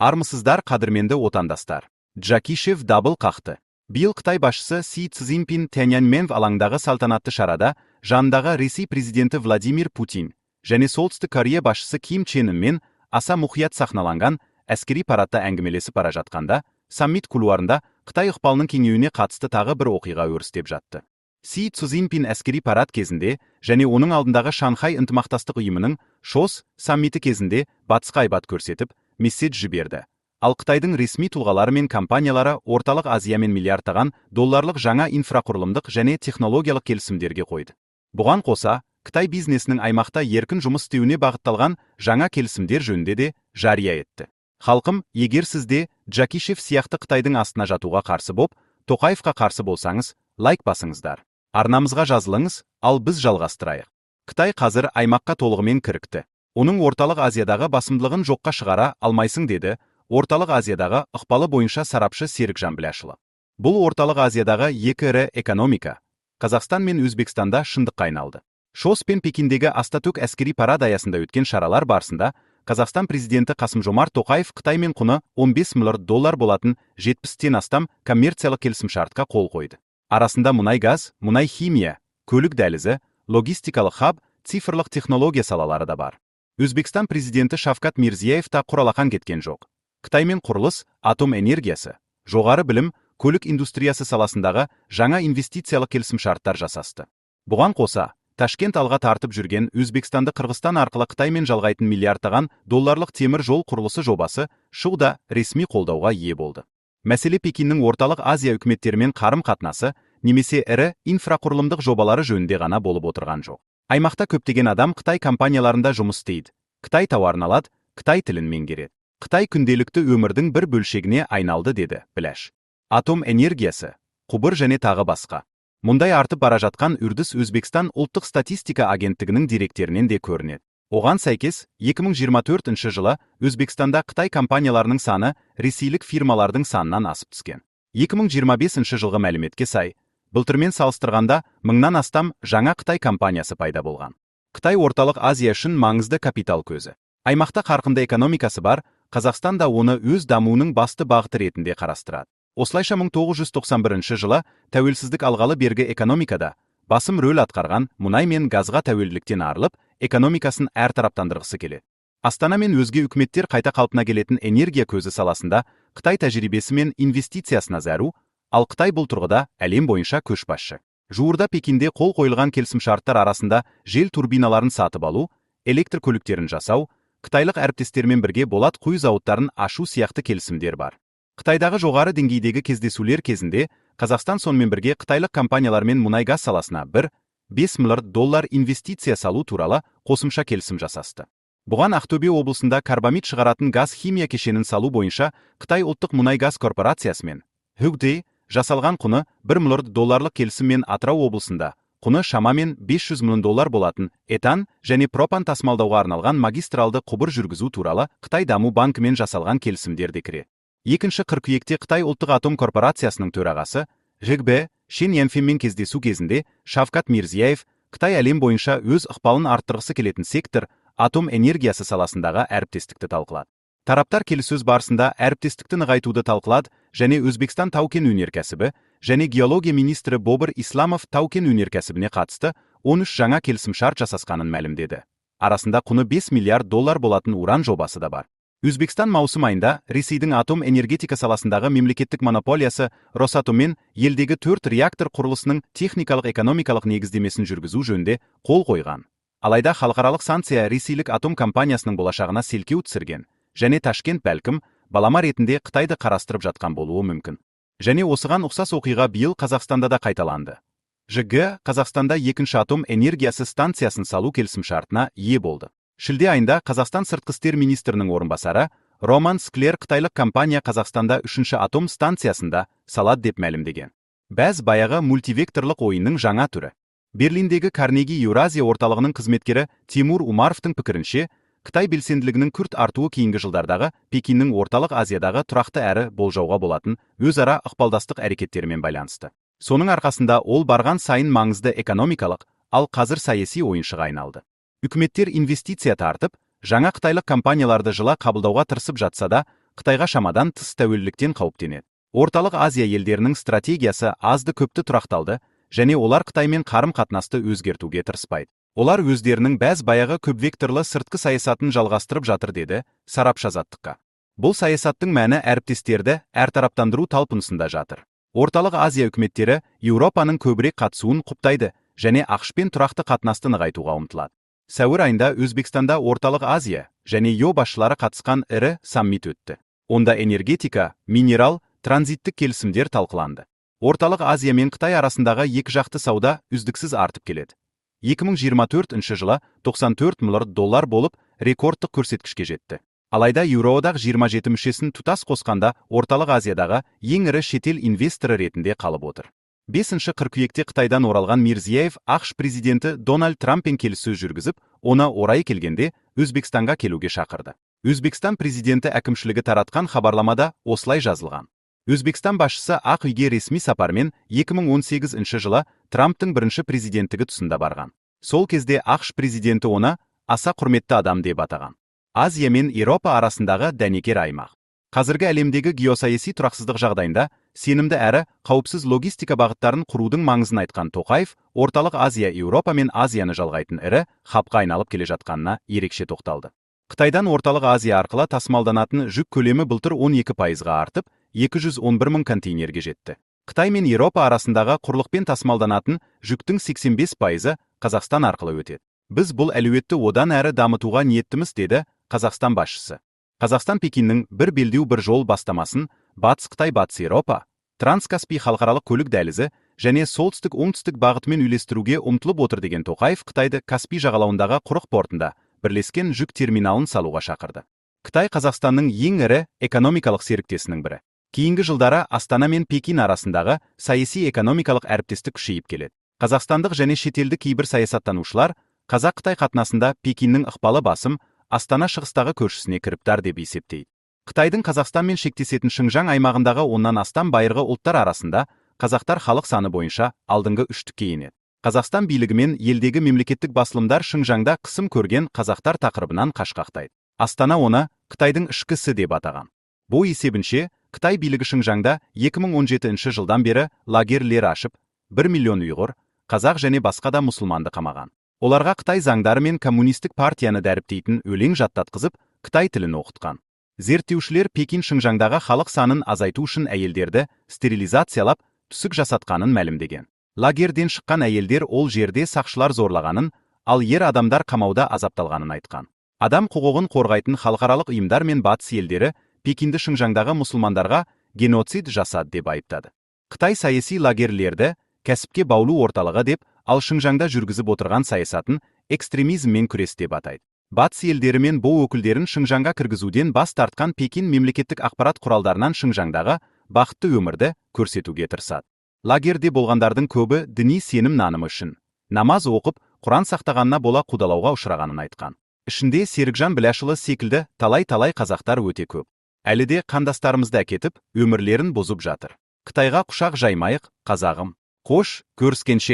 Армысыздар, қадірменді отандастар. Джакишев дабыл қақты. Биыл Қытай басшысы Си Цзиньпин Тяньаньмэн алаңдағы салтанатты шарада жанындағы Ресей президенті Владимир Путин және Солтүстік Корея басшысы Ким Чен Ынмен аса мұқият сахналанған әскери парадта әңгімелесіп бара жатқанда, саммит кулуарында Қытай ықпалының кеңеюіне қатысты тағы бір оқиға өрістеп жатты. Си Цзиньпин әскери парад кезінде және оның алдындағы Шанхай ынтымақтастық ұйымының ШОС саммиті кезінде батысқа айбат көрсетіп, месседж жіберді. Ал Қытайдың ресми тұлғалары мен компаниялары орталық Азиямен миллиардтаған долларлық жаңа инфрақұрылымдық және технологиялық келісімдерге қойды. Бұған қоса, Қытай бизнесінің аймақта еркін жұмыс істеуіне бағытталған жаңа келісімдер жөнінде де жария етті. Халқым, егер сізде Джакишев сияқты Қытайдың астына жатуға қарсы боп, Тоқаевқа қарсы болсаңыз, лайк басыңыздар. Арнамызға жазылыңыз, ал біз жалғастырайық. Қытай қазір аймаққа толығымен кірікті. Оның орталық Азиядағы басымдылығын жоққа шығара алмайсың деді орталық Азиядағы ықпалы бойынша сарапшы Серікжан Біләшұлы. Бұл орталық Азиядағы екі ірі экономика, Қазақстан мен Өзбекстанда шындыққа айналды. ШОС пен Пекиндегі Астатөк әскери парад аясында өткен шаралар барысында Қазақстан президенті Қасым-Жомарт Тоқаев Қытаймен құны 15 миллиард доллар болатын 70-тен астам коммерциялық келісімшартқа қол қойды. Арасында мұнай-газ, мұнай-химия, көлік дәлізі, логистикалық хаб, цифрлық технология салалары да бар. Өзбекстан президенті Шавкат Мирзияев та құралақан кеткен жоқ. Қытаймен құрылыс, атом энергиясы, жоғары білім, көлік индустриясы саласындағы жаңа инвестициялық келісімшарттар жасасты. Бұған қоса, Ташкент алға тартып жүрген Өзбекстанды Қырғызстан арқылы Қытаймен жалғайтын миллиардтаған долларлық темір жол құрылысы жобасы шуда ресми қолдауға ие болды. Мәселе Пекиннің орталық Азия үкіметтерімен қарым-қатынасы немесе ірі инфрақұрылымдық жобалары жөнінде ғана болып отырған жоқ. Аймақта көптеген адам Қытай компанияларында жұмыс істейді. Қытай тауарын алады, Қытай тілін меңгереді. Қытай күнделікті өмірдің бір бөлшегіне айналды деді Біләш. Атом энергиясы, құбыр және тағы басқа. Мұндай артып бара жатқан үрдіс Өзбекстан ұлттық статистика агенттігінің деректерінен де көрінеді. Оған сәйкес, 2024 жылы Өзбекстанда Қытай компанияларының саны ресейлік фирмалардың санынан асып түскен. 2025 жылғы мәліметке сай, былтырмен салыстырғанда 1000-нан астам жаңа Қытай компаниясы пайда болған. Қытай орталық Азия үшін маңызды капитал көзі. Аймақта қарқынды экономикасы бар, Қазақстан да оны өз дамуының басты бағыты ретінде қарастырады. Осылайша 1991 жылы тәуелсіздік алғалы бергі экономикада басым рөл атқарған мұнай мен газға тәуелділіктен арылып, экономикасын әртараптандырғысы келеді. Астана мен өзге үкіметтер қайта қалпына келетін энергия көзі саласында Қытай тәжірибесі мен инвестициясына зәру, ал Қытай бұл тұрғыда әлем бойынша көшбасшы. Жуырда Пекинде қол қойылған келісімшарттар арасында жел турбиналарын сатып алу, электр көліктерін жасау, қытайлық әріптестермен бірге болат құю зауыттарын ашу сияқты келісімдер бар. Қытайдағы жоғары деңгейдегі кездесулер кезінде Қазақстан сонымен бірге қытайлық компаниялармен мұнай-газ саласына 5 миллиард доллар инвестиция салу туралы қосымша келісім жасасты. Бұған Ақтөбе облысында карбамид шығаратын газ-химия кешенін салу бойынша Қытай ұлттық мұнай-газ корпорациясымен Hugdei жасалған құны 1 миллиард долларлық келісіммен Атырау облысында құны шамамен 500 миллион доллар болатын этан және пропан тасымалдауға арналған магистралды құбыр жүргізу туралы Қытай даму банкімен жасалған келісімдер де кіреді. 2 қыркүйекте Қытай ұлттық атом корпорациясының төрағасы Жигбе Шен Янфенмен кездесу кезінде Шавкат Мирзияев Қытай әлем бойынша өз ықпалын арттырғысы келетін сектор атом энергиясы саласындағы әріптестікті талқылады. Тараптар келіссөз барысында әріптестікті нығайтуды талқылады және Өзбекстан тау-кен өнеркәсібі және геология министрі Бобыр Исламов тау-кен өнеркәсібіне қатысты 13 жаңа келісімшарт жасасқанын мәлімдеді. Арасында құны 5 миллиард доллар болатын уран жобасы да бар. Өзбекстан маусым айында Ресейдің атом энергетика саласындағы мемлекеттік монополиясы Росатоммен елдегі 4 реактор құрылысының техникалық экономикалық негіздемесін жүргізу жөнінде қол қойған. Алайда халықаралық санкция ресейлік атом компаниясының болашағына селкеу түсірген және Ташкент бәлкім балама ретінде Қытайды қарастырып жатқан болуы мүмкін. Және осыған ұқсас оқиға биыл Қазақстанда да қайталанды. ЖГ Қазақстанда 2 атом энергиясы станциясын салу келісімшартына ие болды. Шілде айында Қазақстан сыртқы істер министрінің орынбасары Роман Склер қытайлық компания Қазақстанда 3 атом станциясында салады деп мәлімдеген. Бәз баяғы мультивекторлық ойынның жаңа түрі. Берлиндегі Карнеги Еуразия орталығының қызметкері Тимур Умаровтың пікірінше, Қытай белсенділігінің күрт артуы кейінгі жылдардағы Пекиннің орталық Азиядағы тұрақты әрі болжауға болатын өзара ықпалдастық әрекеттерімен байланысты. Соның арқасында ол барған сайын маңызды экономикалық, ал қазір саяси ойыншыға айналды. Үкіметтер инвестиция тартып, жаңа қытайлық компанияларды жылы қабылдауға тырысып жатса да, Қытайға шамадан тыс тәуелділіктен қауіптенеді. Орталық Азия елдерінің стратегиясы азды-көпті тұрақталды, және олар Қытаймен қарым-қатынасты өзгертуге тырыспайды. Олар өздерінің бәз баяғы көпвекторлы сыртқы саясатын жалғастырып жатыр, деді сарапшы Азаттыққа. Бұл саясаттың мәні әріптестерді әртараптандыру талпынысында жатыр. Орталық Азия үкіметтері Еуропаның көбірек қатысуын құптайды және ақш-пен тұрақты қатынасты нығайтуға ұмтылады. Сәуір айында Өзбекстанда Орталық Азия және ЕО басшылары қатысқан ірі саммит өтті. Онда энергетика, минерал, транзиттік келісімдер талқыланды. Орталық Азия мен Қытай арасындағы екіжақты сауда үздіксіз артып келеді. 2024 жылы $94 миллиард болып, рекордтық көрсеткішке жетті. Алайда Еуроодақ 27 мүшесін тұтас қосқанда Орталық Азиядағы ең ірі шетел инвесторы ретінде қалып отыр. 5 қыркүйекте Қытайдан оралған Мирзияев ақш президенті Дональд Трамппен келіссөз жүргізіп, оны орайы келгенде Өзбекстанға келуге шақырды. Өзбекстан президенті әкімшілігі таратқан хабарламада осылай жазылған. Өзбекстан басшысы Ақ үйге ресми сапармен 2018 жылы Трамптың бірінші президенттігі тұсында барған. Сол кезде ақш президенті оны аса құрметті адам деп атаған. Азия мен Еуропа арасындағы дәнекер аймақ. Қазіргі әлемдегі геосаяси тұрақсыздық жағдайында сенімді әрі қауіпсіз логистика бағыттарын құрудың маңызын айтқан Тоқаев, Орталық Азия Еуропа мен Азияны жалғайтын ірі хабқа айналып келе жатқанына ерекше тоқталды. Қытайдан Орталық Азия арқылы тасымалданатын жүк көлемі былтыр 12%-ға артып, 211 мың контейнерге жетті. Қытай мен Еуропа арасындағы құрлықпен тасымалданатын жүктің 85%-ы Қазақстан арқылы өтеді. Біз бұл әлеуетті одан әрі дамытуға ниеттіміз, деді Қазақстан басшысы. Қазақстан Пекиннің бір белдеу бір жол бастамасын Батыс Қытай Батыс Еуропа, Транскаспий халықаралық көлік дәлізі және солтүстік-оңтүстік бағытымен үйлестіруге ұмтылып отыр деген Тоқаев Қытайды Каспий жағалауындағы құрық портында бірлескен жүк терминалын салуға шақырды. Қытай Қазақстанның ең ірі экономикалық серіктесінің бірі. Кейінгі жылдары Астана мен Пекин арасындағы саяси экономикалық әріптестік күшейіп келеді. Қазақстандық және шетелдік кейбір саясаттанушылар Қазақ-Қытай қатынасында Пекиннің ықпалы басым, Астана шығыстағы көршісіне кіріптар деп есептейді. Қытайдың Қазақстанмен шектесетін Шыңжаң аймағындағы 10-нан астам байырғы ұлттар арасында қазақтар халық саны бойынша алдыңғы үштікке енеді. Қазақстан билігі мен елдегі мемлекеттік басылымдар Шыңжаңда қысым көрген қазақтар тақырыбынан қашқақтайды. Астана оны Қытайдың ішкісі деп атаған. Бұл есебінше Қытай билігі Шыңжаңда 2017 жылдан бері лагерлер ашып, 1 миллион ұйғыр, қазақ және басқа да мұсылманды қамаған. Оларға Қытай заңдары мен коммунистік партияны дәріптейтін өлең жаттатқызып, Қытай тілін оқытқан. Зерттеушілер Пекин Шыңжаңдағы халық санын азайту үшін әйелдерді стерилизациялап, түсік жасатқанын мәлімдеген. Лагерден шыққан әйелдер ол жерде сақшылар зорлағанын, ал ер адамдар қамауда азапталғанын айтқан. Адам құқығын қорғайтын халықаралық ұйымдар мен батыс елдері Пекинді Шыңжаңдағы мұсылмандарға геноцид жасады деп айыптады. Қытай саяси лагерлерді кәсіпке баулу орталығы деп, ал Шыңжаңда жүргізіп отырған саясатын экстремизммен күрес деп атайды. Батыс елдері мен бұл өкілдерін Шыңжаңға кіргізуден бас тартқан Пекин мемлекеттік ақпарат құралдарынан Шыңжаңдағы бақытты өмірді көрсетуге тырысады. Лагерде болғандардың көбі діни сенім нанымы үшін намаз оқып, Құран сақтағанына бола қудалауға ұшырағанын айтқан. Ішінде Серікжан Біләшұлы секілді талай-талай қазақтар өте көп. Әлі де қандастарымызды әкетіп, өмірлерін бұзып жатыр. Қытайға құшақ жаймайық, қазағым. Қош, көріскенше.